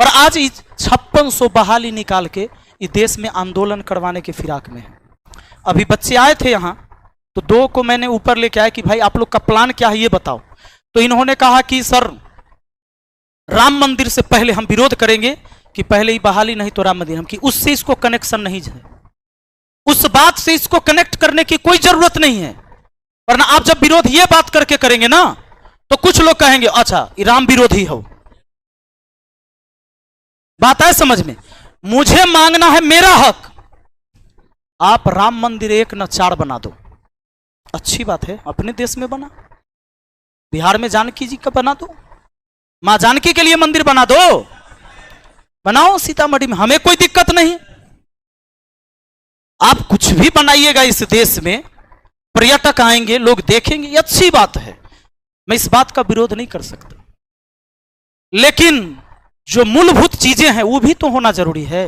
और आज 5600 बहाली निकाल के इस देश में आंदोलन करवाने के फिराक में है। अभी बच्चे आए थे यहाँ, तो 2 को मैंने ऊपर लेके आया कि भाई आप लोग का प्लान क्या है ये बताओ। तो इन्होंने कहा कि सर राम मंदिर से पहले हम विरोध करेंगे कि पहले ही बहाली नहीं तो राम मंदिर, हम कि उससे इसको कनेक्शन नहीं है, उस बात से इसको कनेक्ट करने की कोई जरूरत नहीं है। वरना आप जब विरोध ये बात करके करेंगे ना तो कुछ लोग कहेंगे अच्छा ये राम विरोधी हो। बात है समझ में? मुझे मांगना है मेरा हक, आप राम मंदिर 1 न 4 बना दो, अच्छी बात है, अपने देश में बना, बिहार में जानकी जी का बना दो, मां जानकी के लिए मंदिर बना दो, बनाओ सीतामढ़ी में, हमें कोई दिक्कत नहीं। आप कुछ भी बनाइएगा इस देश में, पर्यटक आएंगे, लोग देखेंगे, ये अच्छी बात है, मैं इस बात का विरोध नहीं कर सकता। लेकिन जो मूलभूत चीजें हैं वो भी तो होना जरूरी है।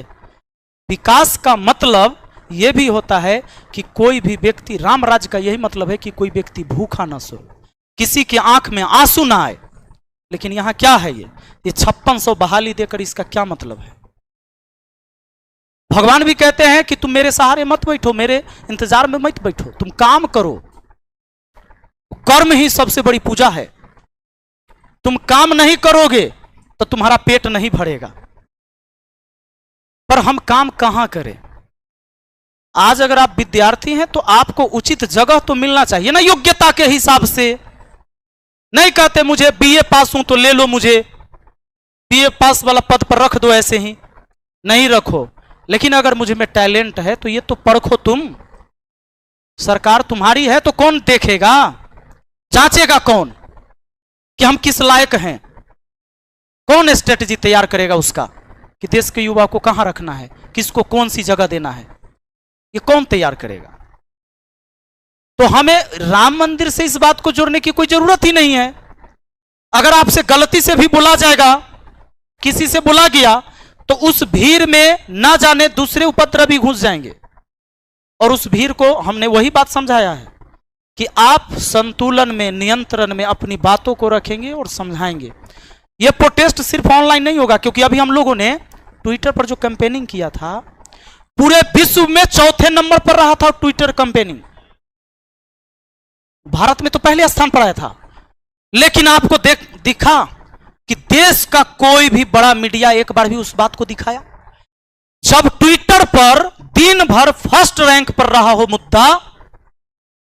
विकास का मतलब यह भी होता है कि कोई भी व्यक्ति, राम राज्य का यही मतलब है कि कोई व्यक्ति भूखा ना सो, किसी की आंख में आंसू ना आए। लेकिन यहां क्या है, ये 5600 बहाली देकर इसका क्या मतलब है? भगवान भी कहते हैं कि तुम मेरे सहारे मत बैठो, मेरे इंतजार में मत बैठो, तुम काम करो, कर्म ही सबसे बड़ी पूजा है। तुम काम नहीं करोगे तो तुम्हारा पेट नहीं भरेगा। पर हम काम कहां करें? आज अगर आप विद्यार्थी हैं तो आपको उचित जगह तो मिलना चाहिए ना, योग्यता के हिसाब से। नहीं कहते मुझे बीए पास हूं तो ले लो, मुझे बीए पास वाला पद पर रख दो, ऐसे ही नहीं रखो। लेकिन अगर मुझे में टैलेंट है तो ये तो परखो तुम। सरकार तुम्हारी है तो कौन देखेगा, जांचेगा कौन कि हम किस लायक हैं? कौन स्ट्रेटजी तैयार करेगा उसका कि देश के युवा को कहां रखना है, किसको कौन सी जगह देना है, ये कौन तैयार करेगा? तो हमें राम मंदिर से इस बात को जोड़ने की कोई जरूरत ही नहीं है। अगर आपसे गलती से भी बोला जाएगा, किसी से बोला गया, तो उस भीड़ में ना जाने दूसरे उपद्रवी घुस जाएंगे। और उस भीड़ को हमने वही बात समझाया है कि आप संतुलन में, नियंत्रण में अपनी बातों को रखेंगे और समझाएंगे। यह प्रोटेस्ट सिर्फ ऑनलाइन नहीं होगा, क्योंकि अभी हम लोगों ने ट्विटर पर जो कैंपेनिंग किया था, पूरे विश्व में 4थे नंबर पर रहा था ट्विटर कैंपेनिंग। भारत में तो पहले स्थान पर आया था। लेकिन आपको दिखा कि देश का कोई भी बड़ा मीडिया एक बार भी उस बात को दिखाया? जब ट्विटर पर दिन भर फर्स्ट रैंक पर रहा हो मुद्दा,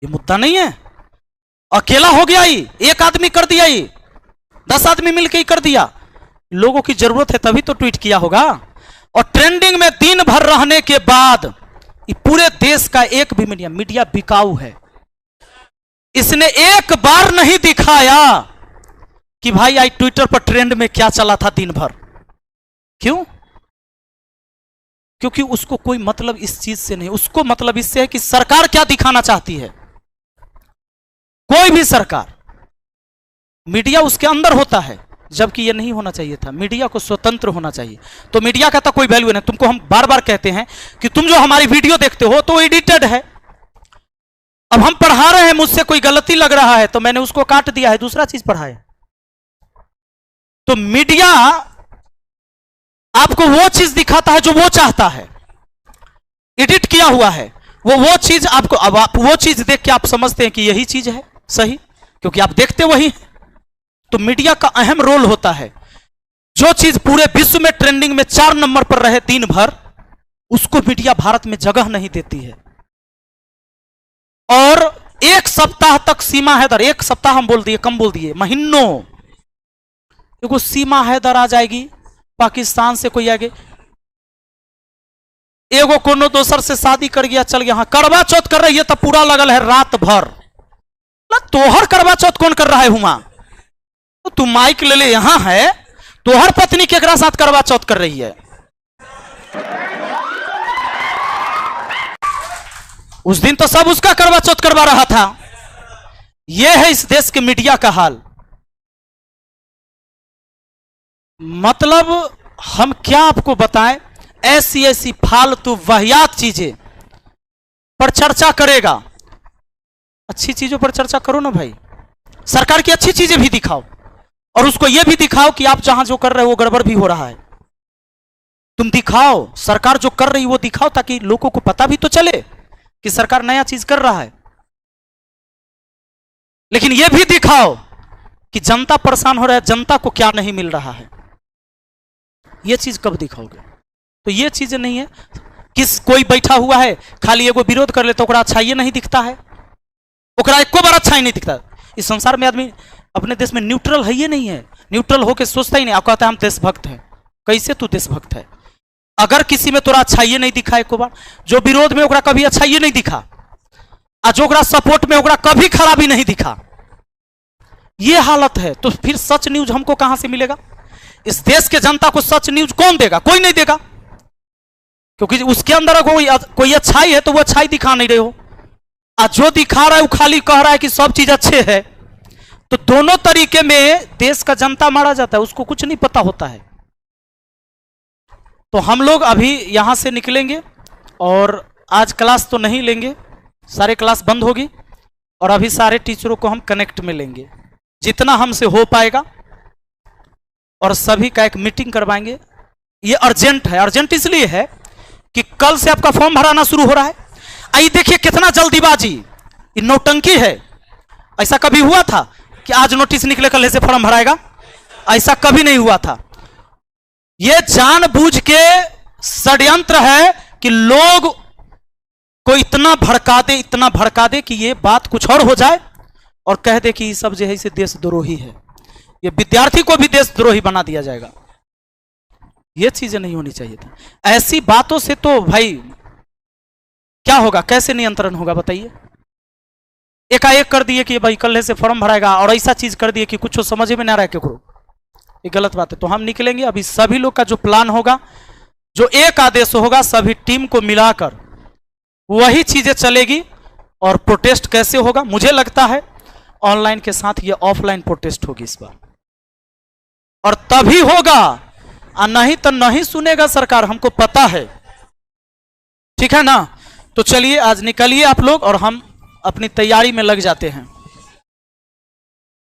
ये मुद्दा नहीं है, अकेला हो गया ही, एक आदमी कर दिया ही, 10 आदमी मिलकर ही कर दिया। लोगों की जरूरत है तभी तो ट्वीट किया होगा। और ट्रेंडिंग में दिन भर रहने के बाद ये पूरे देश का एक भी मीडिया बिकाऊ है। इसने एक बार नहीं दिखाया कि भाई आज ट्विटर पर ट्रेंड में क्या चला था दिन भर। क्यों? क्योंकि उसको कोई मतलब इस चीज से नहीं, उसको मतलब इससे है कि सरकार क्या दिखाना चाहती है। कोई भी सरकार, मीडिया उसके अंदर होता है, जबकि यह नहीं होना चाहिए था। मीडिया को स्वतंत्र होना चाहिए। तो मीडिया का तो कोई वैल्यू नहीं। तुमको हम बार बार कहते हैं कि तुम जो हमारी वीडियो देखते हो तो एडिटेड है। अब हम पढ़ा रहे हैं, मुझसे कोई गलती लग रहा है तो मैंने उसको काट दिया है, दूसरा चीज पढ़ाए। तो मीडिया आपको वो चीज दिखाता है जो वो चाहता है, एडिट किया हुआ है वो चीज आपको। अब आप वो चीज देख के आप समझते हैं कि यही चीज है सही, क्योंकि आप देखते वही। तो मीडिया का अहम रोल होता है, जो चीज पूरे विश्व में ट्रेंडिंग में 4 नंबर पर रहे दिन भर, उसको मीडिया भारत में जगह नहीं देती है। और 1 सप्ताह तक सीमा हैदर, 1 सप्ताह हम बोल दिए, कम बोल दिए, महीनों, देखो सीमा हैदर आ जाएगी, पाकिस्तान से कोई आगे, एगो कोनो दोसर से शादी कर गया, चल गया, हाँ करवा चौथ कर रही है तो पूरा लगल है रात भर। तोहर करवा चौथ कौन कर रहा है हुआ? तो तू माइक ले ले, यहां है तोहर पत्नी केकरा साथ करवा चौथ कर रही है? उस दिन तो सब उसका करवा चौथ करवा रहा था। यह है इस देश के मीडिया का हाल। मतलब हम क्या आपको बताएं, ऐसी ऐसी फालतू वाहियात चीजें पर चर्चा करेगा। अच्छी चीजों पर चर्चा करो ना भाई, सरकार की अच्छी चीजें भी दिखाओ और उसको यह भी दिखाओ कि आप जहां जो कर रहे हो वो गड़बड़ भी हो रहा है। तुम दिखाओ, सरकार जो कर रही वो दिखाओ, ताकि लोगों को पता भी तो चले कि सरकार नया चीज कर रहा है। लेकिन ये भी दिखाओ कि जनता परेशान हो रहा है, जनता को क्या नहीं मिल रहा है। ये चीज कब दिखाओगे? तो ये चीजें नहीं है। किस कोई बैठा हुआ है खाली एगो विरोध कर ले तो ओकरा अच्छाई नहीं दिखता है, ओकरा एको बार अच्छाई नहीं दिखता। इस संसार में आदमी अपने देश में न्यूट्रल है ही नहीं है, न्यूट्रल होकर सोचता ही नहीं। आप कहता है हम देशभक्त हैं। कैसे तू देशभक्त है? अगर किसी में तोरा अच्छाई नहीं दिखा एको बार, जो विरोध में ओकरा कभी अच्छाई नहीं दिखा, और जो ओकरा सपोर्ट में ओकरा कभी खराबी नहीं दिखा, ये हालत है, तो फिर सच न्यूज हमको कहां से मिलेगा? इस देश के जनता को सच न्यूज कौन देगा? कोई नहीं देगा, क्योंकि उसके अंदर कोई अच्छाई है तो वो अच्छाई दिखा नहीं रहे हो, और जो दिखा रहा है वो खाली कह रहा है कि सब चीज अच्छे है। तो दोनों तरीके में देश का जनता मारा जाता है, उसको कुछ नहीं पता होता है। तो हम लोग अभी यहां से निकलेंगे और आज क्लास तो नहीं लेंगे, सारे क्लास बंद होगी, और अभी सारे टीचरों को हम कनेक्ट में लेंगे जितना हमसे हो पाएगा, और सभी का एक मीटिंग करवाएंगे। ये अर्जेंट है। अर्जेंट इसलिए है कि कल से आपका फॉर्म भराना शुरू हो रहा है। आइए देखिए कितना जल्दीबाजी, ये नौटंकी है। ऐसा कभी हुआ था कि आज नोटिस निकले कल से फॉर्म भराएगा? ऐसा कभी नहीं हुआ था। यह जानबूझ के षड्यंत्र है कि लोग को इतना भड़का दे कि ये बात कुछ और हो जाए और कह दे कि ये सब जो है इसे देशद्रोही है। ये विद्यार्थी को भी देशद्रोही बना दिया जाएगा। ये चीजें नहीं होनी चाहिए था। ऐसी बातों से तो भाई क्या होगा, कैसे नियंत्रण होगा बताइए? एकाएक कर दिए कि भाई कल से फॉर्म भराएगा, और ऐसा चीज कर दिए कि कुछ समझ में ना रहा केकरो, ये गलत बात है। तो हम निकलेंगे अभी, सभी लोग का जो प्लान होगा, जो एक आदेश होगा, सभी टीम को मिलाकर वही चीजें चलेगी। और प्रोटेस्ट कैसे होगा? मुझे लगता है ऑनलाइन के साथ ये ऑफलाइन प्रोटेस्ट होगी इस बार, और तभी होगा, और नहीं तो नहीं सुनेगा सरकार, हमको पता है। ठीक है ना? तो चलिए आज निकलिए आप लोग, और हम अपनी तैयारी में लग जाते हैं।